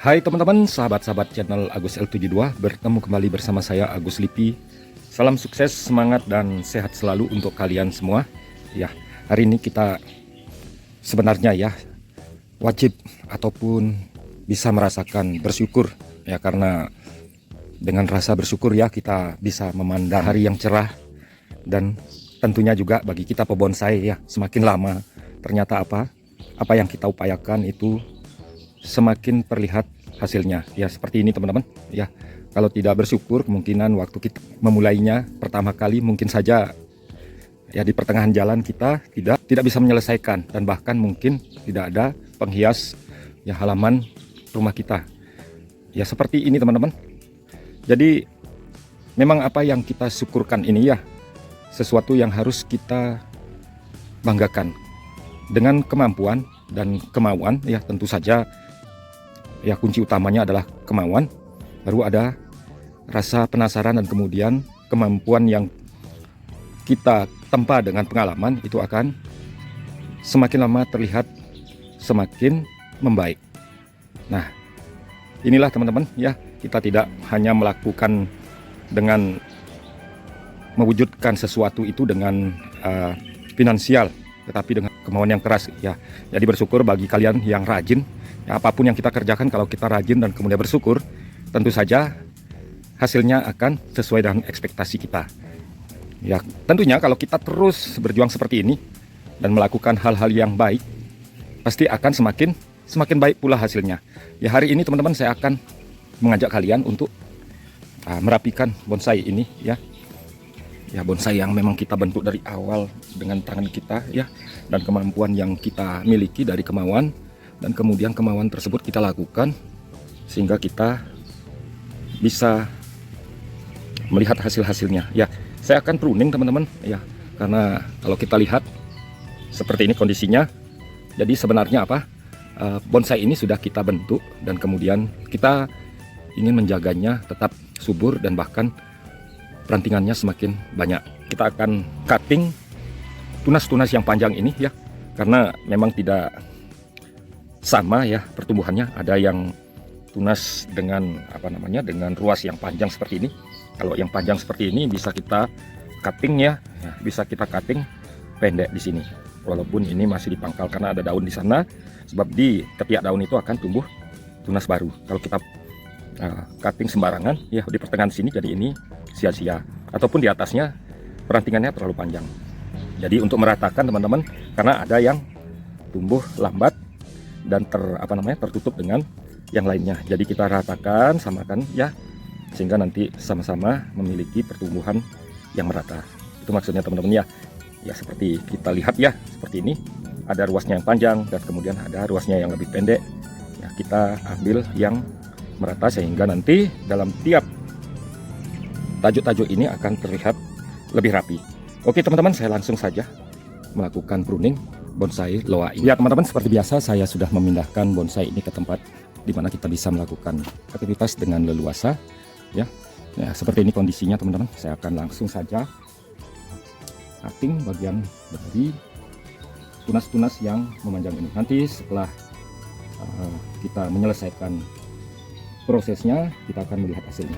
Hai teman-teman, sahabat-sahabat channel Agus L72, bertemu kembali bersama saya Agus Lipi. Salam sukses, semangat, dan sehat selalu untuk kalian semua. Ya, hari ini kita sebenarnya ya wajib ataupun bisa merasakan bersyukur ya, karena dengan rasa bersyukur ya kita bisa memandang hari yang cerah. Dan tentunya juga bagi kita pebonsai ya, semakin lama ternyata apa yang kita upayakan itu semakin terlihat hasilnya ya, seperti ini teman-teman ya. Kalau tidak bersyukur, kemungkinan waktu kita memulainya pertama kali mungkin saja ya di pertengahan jalan kita tidak bisa menyelesaikan, dan bahkan mungkin tidak ada penghias ya halaman rumah kita ya, seperti ini teman-teman. Jadi memang apa yang kita syukurkan ini ya sesuatu yang harus kita banggakan. Dengan kemampuan dan kemauan ya, tentu saja ya kunci utamanya adalah kemauan, baru ada rasa penasaran, dan kemudian kemampuan yang kita tempa dengan pengalaman itu akan semakin lama terlihat semakin membaik. Nah, inilah teman-teman ya, kita tidak hanya melakukan dengan mewujudkan sesuatu itu dengan finansial, tetapi dengan kemauan yang keras ya. Jadi bersyukur bagi kalian yang rajin ya, apapun yang kita kerjakan, kalau kita rajin dan kemudian bersyukur, tentu saja hasilnya akan sesuai dengan ekspektasi kita ya. Tentunya kalau kita terus berjuang seperti ini dan melakukan hal-hal yang baik, pasti akan semakin baik pula hasilnya ya. Hari ini teman-teman saya akan mengajak kalian untuk merapikan bonsai ini ya. Ya, bonsai yang memang kita bentuk dari awal dengan tangan kita ya, dan kemampuan yang kita miliki dari kemauan, dan kemudian kemauan tersebut kita lakukan sehingga kita bisa melihat hasil-hasilnya ya. Saya akan pruning teman-teman ya, karena kalau kita lihat seperti ini kondisinya. Jadi sebenarnya bonsai ini sudah kita bentuk, dan kemudian kita ingin menjaganya tetap subur dan bahkan perantingannya semakin banyak. Kita akan cutting tunas-tunas yang panjang ini ya, karena memang tidak sama ya pertumbuhannya. Ada yang tunas dengan dengan ruas yang panjang seperti ini. Kalau yang panjang seperti ini bisa kita cutting ya, bisa kita cutting pendek di sini. Walaupun ini masih di pangkal karena ada daun di sana, sebab di ketiak daun itu akan tumbuh tunas baru. Kalau kita cutting sembarangan ya di pertengahan sini, jadi ini sia-sia, ataupun di atasnya perantingannya terlalu panjang. Jadi untuk meratakan teman-teman, karena ada yang tumbuh lambat dan tertutup dengan yang lainnya. Jadi kita ratakan, samakan ya, sehingga nanti sama-sama memiliki pertumbuhan yang merata. Itu maksudnya teman-teman ya. Ya seperti kita lihat ya, seperti ini. Ada ruasnya yang panjang dan kemudian ada ruasnya yang lebih pendek. Ya, kita ambil yang merata sehingga nanti dalam tiap tajuk-tajuk ini akan terlihat lebih rapi. Oke teman-teman, saya langsung saja melakukan pruning bonsai loa ini. Ya teman-teman, seperti biasa saya sudah memindahkan bonsai ini ke tempat di mana kita bisa melakukan aktivitas dengan leluasa ya. Nah, seperti ini kondisinya teman-teman. Saya akan langsung saja cutting bagian dari tunas-tunas yang memanjang ini. Nanti setelah kita menyelesaikan prosesnya, kita akan melihat hasilnya.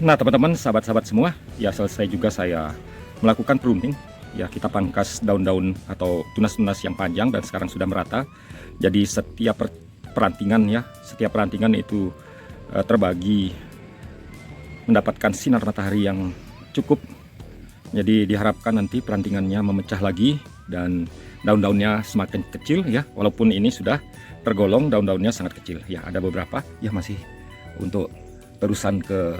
Nah teman-teman, sahabat-sahabat semua, ya selesai juga saya melakukan pruning. Ya, kita pangkas daun-daun atau tunas-tunas yang panjang dan sekarang sudah merata. Jadi setiap perantingan ya, setiap perantingan itu terbagi mendapatkan sinar matahari yang cukup. Jadi diharapkan nanti perantingannya memecah lagi dan daun-daunnya semakin kecil ya. Walaupun ini sudah tergolong daun-daunnya sangat kecil ya, ada beberapa ya masih untuk terusan ke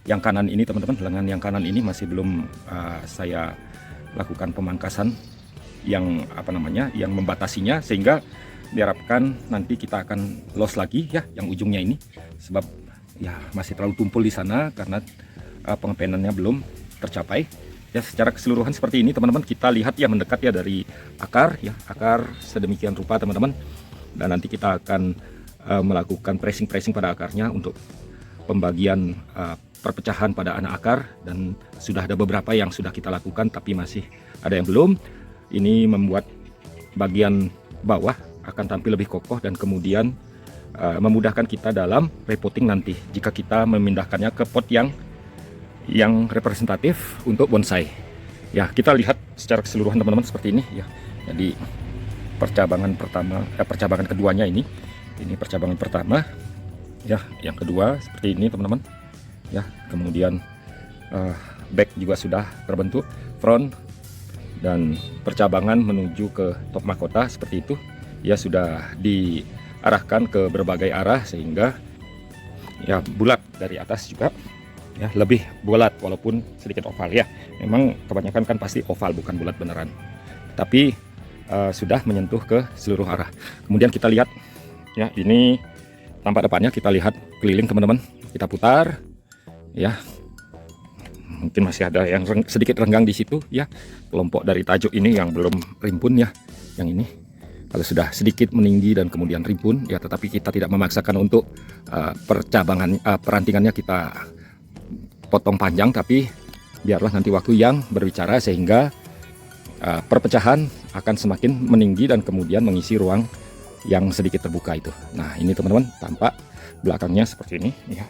yang kanan ini teman-teman. Lengan yang kanan ini masih belum saya lakukan pemangkasan yang yang membatasinya, sehingga diharapkan nanti kita akan los lagi ya yang ujungnya ini, sebab ya masih terlalu tumpul di sana karena pengepenannya belum tercapai. Ya secara keseluruhan seperti ini teman-teman, kita lihat ya mendekat ya dari akar ya, akar sedemikian rupa teman-teman, dan nanti kita akan melakukan pressing pada akarnya untuk pembagian perpecahan pada anak akar, dan sudah ada beberapa yang sudah kita lakukan tapi masih ada yang belum. Ini membuat bagian bawah akan tampil lebih kokoh dan kemudian memudahkan kita dalam repotting nanti jika kita memindahkannya ke pot yang representatif untuk bonsai. Ya, kita lihat secara keseluruhan teman-teman seperti ini ya. Jadi percabangan pertama, percabangan keduanya ini percabangan pertama ya, yang kedua seperti ini teman-teman ya. Kemudian back juga sudah terbentuk, front, dan percabangan menuju ke top mahkota seperti itu ya, sudah diarahkan ke berbagai arah sehingga ya bulat dari atas juga ya, lebih bulat walaupun sedikit oval ya. Memang kebanyakan kan pasti oval, bukan bulat beneran, tapi sudah menyentuh ke seluruh arah. Kemudian kita lihat ya, ini tampak depannya, kita lihat keliling teman-teman, kita putar ya. Mungkin masih ada yang sedikit renggang di situ ya, kelompok dari tajuk ini yang belum rimpun ya. Yang ini kalau sudah sedikit meninggi dan kemudian rimpun ya, tetapi kita tidak memaksakan untuk perantingannya kita potong panjang, tapi biarlah nanti waktu yang berbicara, sehingga perpecahan akan semakin meninggi dan kemudian mengisi ruang yang sedikit terbuka itu. Nah ini teman-teman, tampak belakangnya seperti ini ya,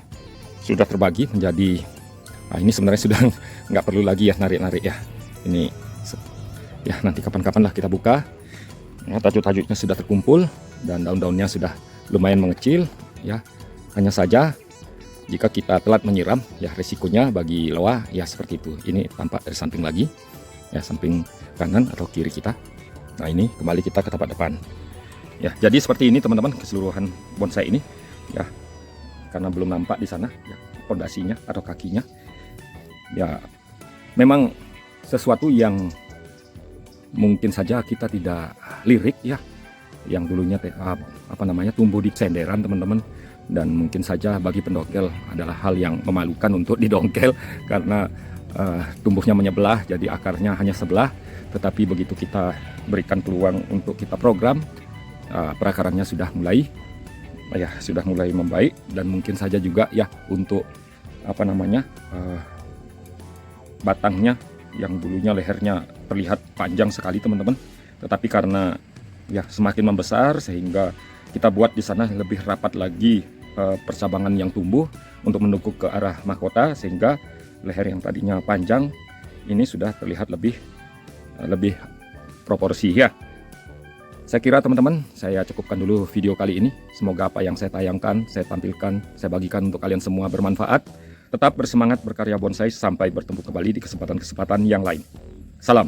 sudah terbagi menjadi ini sebenarnya sudah nggak perlu lagi ya narik-narik ya. Ini ya nanti kapan-kapan lah kita buka ya, tajuk-tajuknya sudah terkumpul dan daun-daunnya sudah lumayan mengecil ya. Hanya saja jika kita telat menyiram ya, risikonya bagi loa ya seperti itu. Ini tampak dari samping lagi ya, samping kanan atau kiri kita. Nah ini kembali kita ke tempat depan ya. Jadi seperti ini teman-teman keseluruhan bonsai ini ya, karena belum nampak di sana ya pondasinya atau kakinya ya. Memang sesuatu yang mungkin saja kita tidak lirik ya, yang dulunya tumbuh di senderan teman-teman, dan mungkin saja bagi pendongkel adalah hal yang memalukan untuk didongkel karena tumbuhnya menyebelah, jadi akarnya hanya sebelah. Tetapi begitu kita berikan peluang untuk kita program, perakarannya sudah mulai membaik, dan mungkin saja juga ya untuk batangnya yang dulunya lehernya terlihat panjang sekali teman-teman, tetapi karena ya semakin membesar sehingga kita buat di sana lebih rapat lagi percabangan yang tumbuh untuk mendukung ke arah mahkota, sehingga leher yang tadinya panjang ini sudah terlihat lebih proporsi ya. Saya kira teman-teman, saya cukupkan dulu video kali ini. Semoga apa yang saya tayangkan, saya tampilkan, saya bagikan untuk kalian semua bermanfaat. Tetap bersemangat berkarya bonsai, sampai bertemu kembali di kesempatan-kesempatan yang lain. Salam.